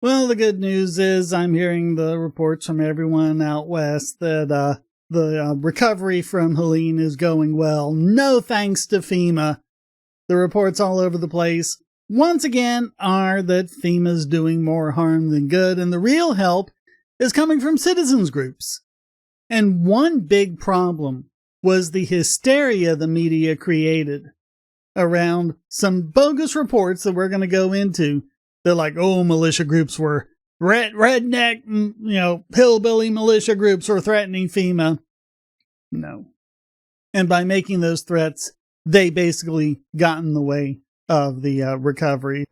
Well, the good news is I'm hearing the reports from everyone out west that the recovery from Helene is going well. No thanks to FEMA. The reports all over the place, once again, are that FEMA's doing more harm than good, and the real help is coming from citizens groups. And one big problem was the hysteria the media created around some bogus reports that we're going to go into. They're like, oh, militia groups were redneck, hillbilly militia groups were threatening FEMA. No. And by making those threats, they basically got in the way of the recovery.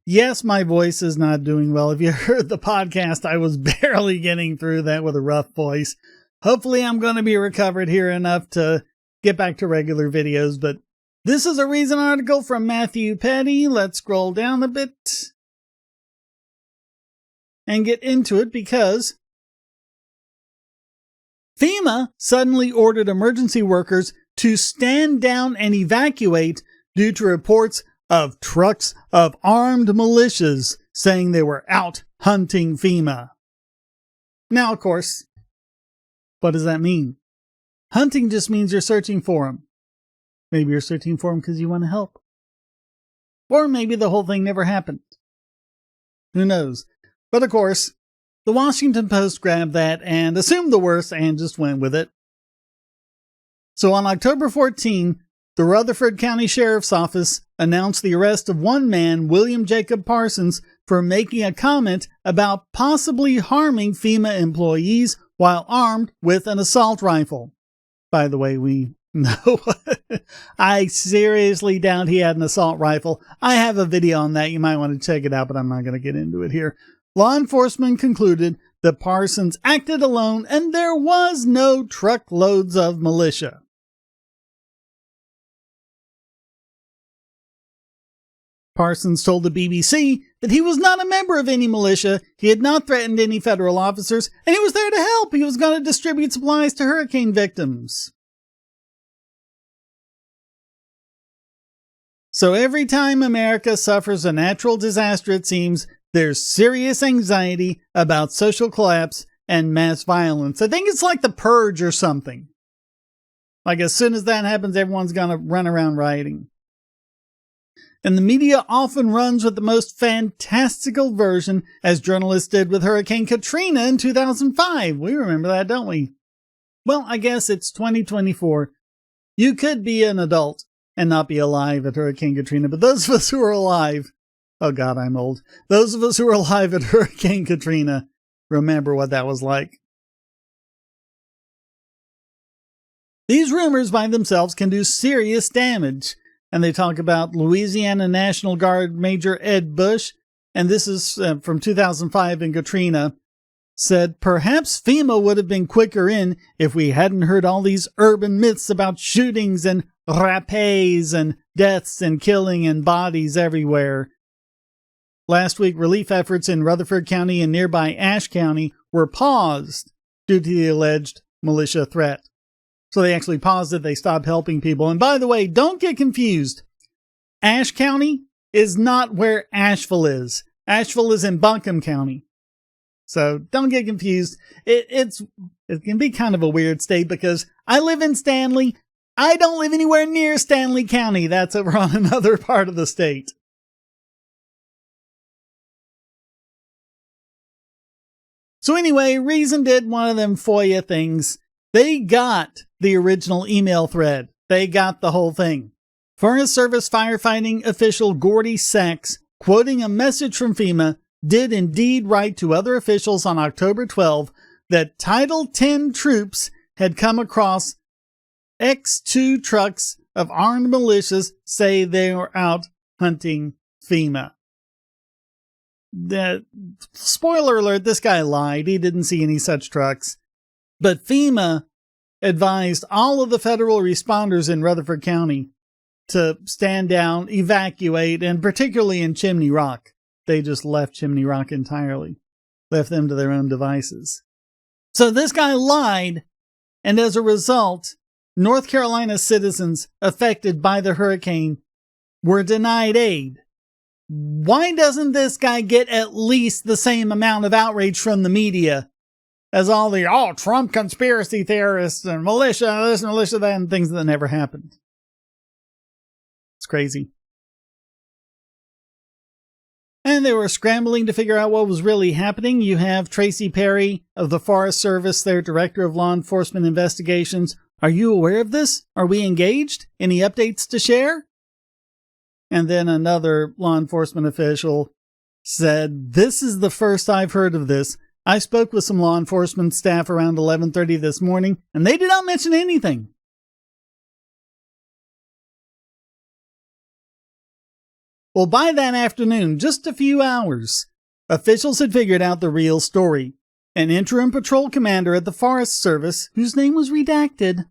Yes, my voice is not doing well. If you heard the podcast, I was barely getting through that with a rough voice. Hopefully I'm going to be recovered here enough to get back to regular videos, but this is a Reason article from Matthew Petty. Let's scroll down a bit and get into it, because FEMA suddenly ordered emergency workers to stand down and evacuate due to reports of trucks of armed militias saying they were out hunting FEMA. Now, of course, what does that mean? Hunting just means you're searching for them. Maybe you're searching for them because you want to help. Or maybe the whole thing never happened. Who knows? But of course, the Washington Post grabbed that and assumed the worst and just went with it. So on October 14, the Rutherford County Sheriff's Office announced the arrest of one man, William Jacob Parsons, for making a comment about possibly harming FEMA employees while armed with an assault rifle. By the way, we know. I seriously doubt he had an assault rifle. I have a video on that. You might want to check it out, but I'm not going to get into it here. Law enforcement concluded that Parsons acted alone and there was no truckloads of militia. Parsons told the BBC that he was not a member of any militia, he had not threatened any federal officers, and he was there to help. He was going to distribute supplies to hurricane victims. So every time America suffers a natural disaster, it seems, there's serious anxiety about social collapse and mass violence. I think it's like the purge or something. Like as soon as that happens, everyone's going to run around rioting. And the media often runs with the most fantastical version, as journalists did with Hurricane Katrina in 2005. We remember that, don't we? Well, I guess it's 2024. You could be an adult and not be alive at Hurricane Katrina, but those of us who are alive, oh God, I'm old. Those of us who are alive at Hurricane Katrina remember what that was like. These rumors by themselves can do serious damage. And they talk about Louisiana National Guard Major Ed Bush, and this is from 2005 in Katrina, said, perhaps FEMA would have been quicker in if we hadn't heard all these urban myths about shootings and rapes and deaths and killing and bodies everywhere. Last week, relief efforts in Rutherford County and nearby Ashe County were paused due to the alleged militia threat. So they actually paused it. They stopped helping people. And by the way, don't get confused. Ashe County is not where Asheville is. Asheville is in Buncombe County. So don't get confused. It can be kind of a weird state because I live in Stanley. I don't live anywhere near Stanley County. That's over on another part of the state. So anyway, Reason did one of them FOIA things. They got the original email thread. They got the whole thing. Forest Service firefighting official Gordy Sachs, quoting a message from FEMA, did indeed write to other officials on October 12 that Title 10 troops had come across X2 trucks of armed militias say they were out hunting FEMA. Spoiler alert, this guy lied. He didn't see any such trucks. But FEMA advised all of the federal responders in Rutherford County to stand down, evacuate, and particularly in Chimney Rock. They just left Chimney Rock entirely. Left them to their own devices. So this guy lied, and as a result, North Carolina citizens affected by the hurricane were denied aid. why doesn't this guy get at least the same amount of outrage from the media as all the, Trump conspiracy theorists and militia, this, militia, that, and things that never happened? It's crazy. And they were scrambling to figure out what was really happening. You have Tracy Perry of the Forest Service, their Director of Law Enforcement Investigations. Are you aware of this? Are we engaged? Any updates to share? And then another law enforcement official said, this is the first I've heard of this. I spoke with some law enforcement staff around 11:30 this morning, and they did not mention anything. Well, by that afternoon, just a few hours, officials had figured out the real story. An interim patrol commander at the Forest Service, whose name was redacted,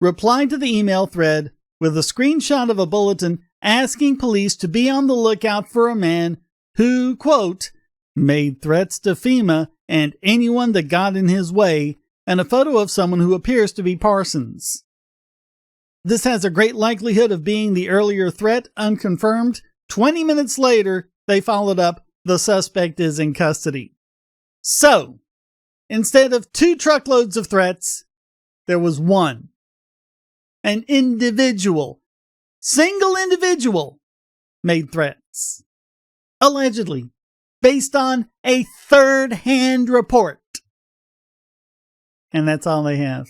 replied to the email thread with a screenshot of a bulletin asking police to be on the lookout for a man who, quote, made threats to FEMA and anyone that got in his way, and a photo of someone who appears to be Parsons. This has a great likelihood of being the earlier threat, unconfirmed. 20 minutes later, they followed up, the suspect is in custody. So, instead of 2 truckloads of threats, there was one. An individual, single individual, made threats. Allegedly, based on a third-hand report. And that's all they have.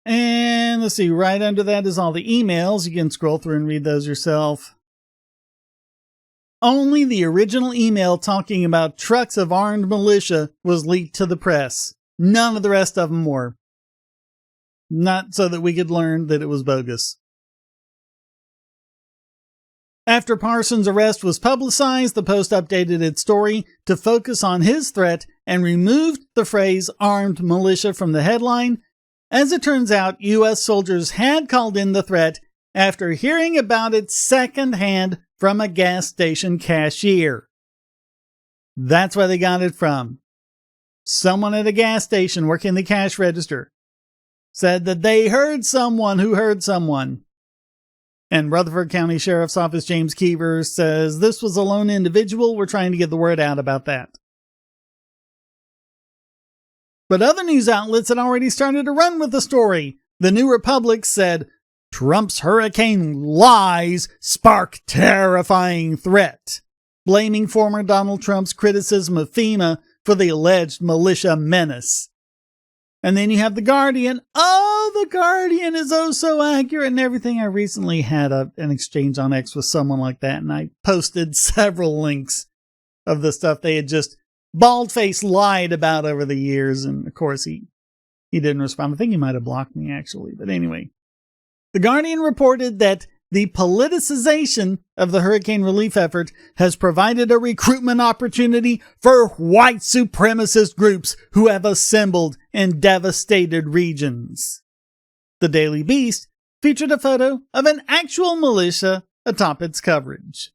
And let's see, right under that is all the emails. You can scroll through and read those yourself. Only the original email talking about trucks of armed militia was leaked to the press. None of the rest of them were. Not so that we could learn that it was bogus. After Parsons' arrest was publicized, the Post updated its story to focus on his threat and removed the phrase armed militia from the headline. As it turns out, U.S. soldiers had called in the threat after hearing about it secondhand from a gas station cashier. That's where they got it from. Someone at a gas station working the cash register said that they heard someone who heard someone. And Rutherford County Sheriff's Office James Keever says this was a lone individual. We're trying to get the word out about that. But other news outlets had already started to run with the story. The New Republic said, Trump's hurricane lies spark terrifying threat, blaming former Donald Trump's criticism of FEMA for the alleged militia menace. And then you have The Guardian. Oh, The Guardian is oh so accurate and everything. I recently had an exchange on X with someone like that, and I posted several links of the stuff they had just bald-faced lied about over the years. And of course, he didn't respond. I think he might have blocked me, actually. But anyway, The Guardian reported that the politicization of the hurricane relief effort has provided a recruitment opportunity for white supremacist groups who have assembled in devastated regions. The Daily Beast featured a photo of an actual militia atop its coverage.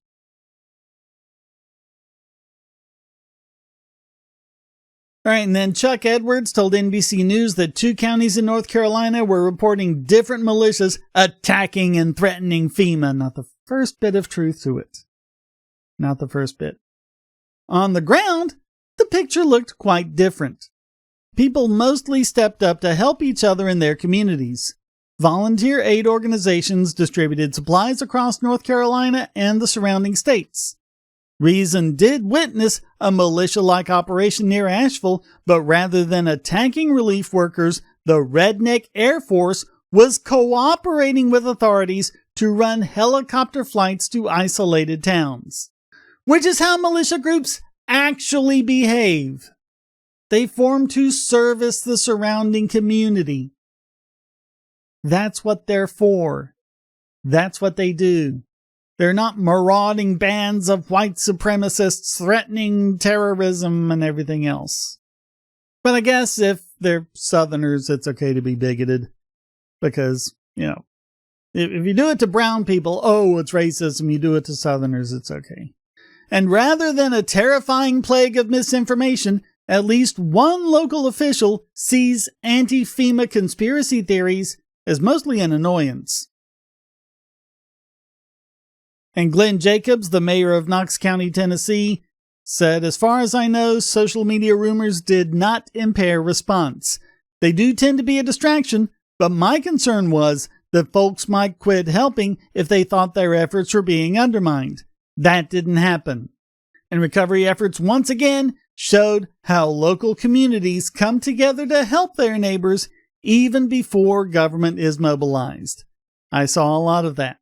All right, and then Chuck Edwards told NBC News that 2 counties in North Carolina were reporting different militias attacking and threatening FEMA. Not the first bit of truth to it. Not the first bit. On the ground, the picture looked quite different. People mostly stepped up to help each other in their communities. Volunteer aid organizations distributed supplies across North Carolina and the surrounding states. Reason did witness a militia-like operation near Asheville, but rather than attacking relief workers, the Redneck Air Force was cooperating with authorities to run helicopter flights to isolated towns. Which is how militia groups actually behave. They form to service the surrounding community. That's what they're for. That's what they do. They're not marauding bands of white supremacists threatening terrorism and everything else. But I guess if they're Southerners, it's okay to be bigoted. Because, if you do it to brown people, oh, it's racism. You do it to Southerners, it's okay. And rather than a terrifying plague of misinformation, at least one local official sees anti-FEMA conspiracy theories as mostly an annoyance. And Glenn Jacobs, the mayor of Knox County, Tennessee, said, "As far as I know, social media rumors did not impair response. They do tend to be a distraction, but my concern was that folks might quit helping if they thought their efforts were being undermined. That didn't happen." And recovery efforts once again showed how local communities come together to help their neighbors even before government is mobilized. I saw a lot of that.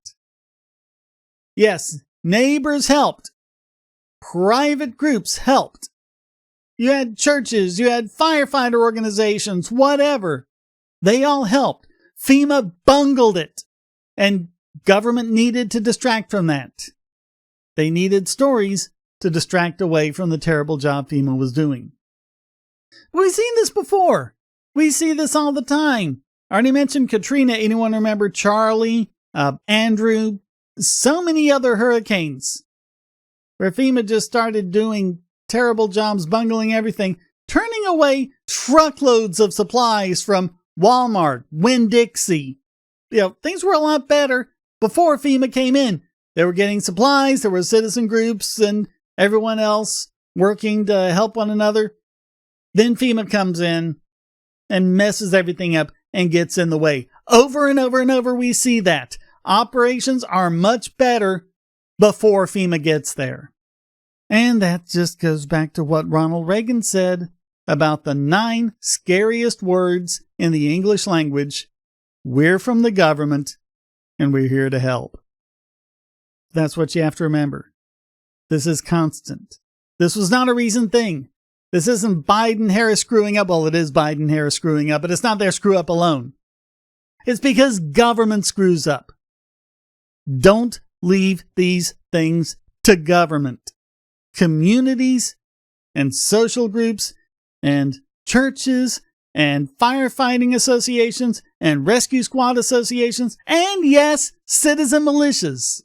Yes, neighbors helped. Private groups helped. You had churches, you had firefighter organizations, whatever. They all helped. FEMA bungled it, and government needed to distract from that. They needed stories to distract away from the terrible job FEMA was doing. We've seen this before. We see this all the time. I already mentioned Katrina. Anyone remember Charley, Andrew, so many other hurricanes where FEMA just started doing terrible jobs, bungling everything, turning away truckloads of supplies from Walmart, Winn-Dixie. Things were a lot better before FEMA came in. They were getting supplies. There were citizen groups and everyone else working to help one another. Then FEMA comes in and messes everything up and gets in the way. Over and over and over, we see that. Operations are much better before FEMA gets there. And that just goes back to what Ronald Reagan said about the 9 scariest words in the English language. We're from the government, and we're here to help. That's what you have to remember. This is constant. This was not a recent thing. This isn't Biden-Harris screwing up. Well, it is Biden-Harris screwing up, but it's not their screw up alone. It's because government screws up. Don't leave these things to government. Communities and social groups and churches and firefighting associations and rescue squad associations and, yes, citizen militias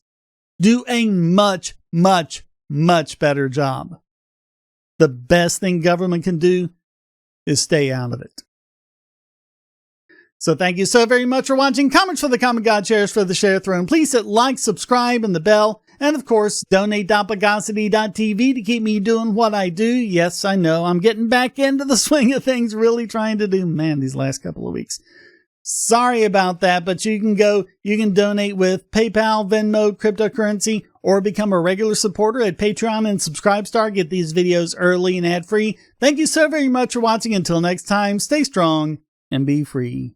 do a much, much, much better job. The best thing government can do is stay out of it. So thank you so very much for watching. Comments for the Common God, shares for the Share Throne. Please hit like, subscribe, and the bell. And of course, donate.pagosity.tv to keep me doing what I do. Yes, I know, I'm getting back into the swing of things, really trying to do, these last couple of weeks. Sorry about that, but you can donate with PayPal, Venmo, cryptocurrency, or become a regular supporter at Patreon and Subscribestar. Get these videos early and ad-free. Thank you so very much for watching. Until next time, stay strong and be free.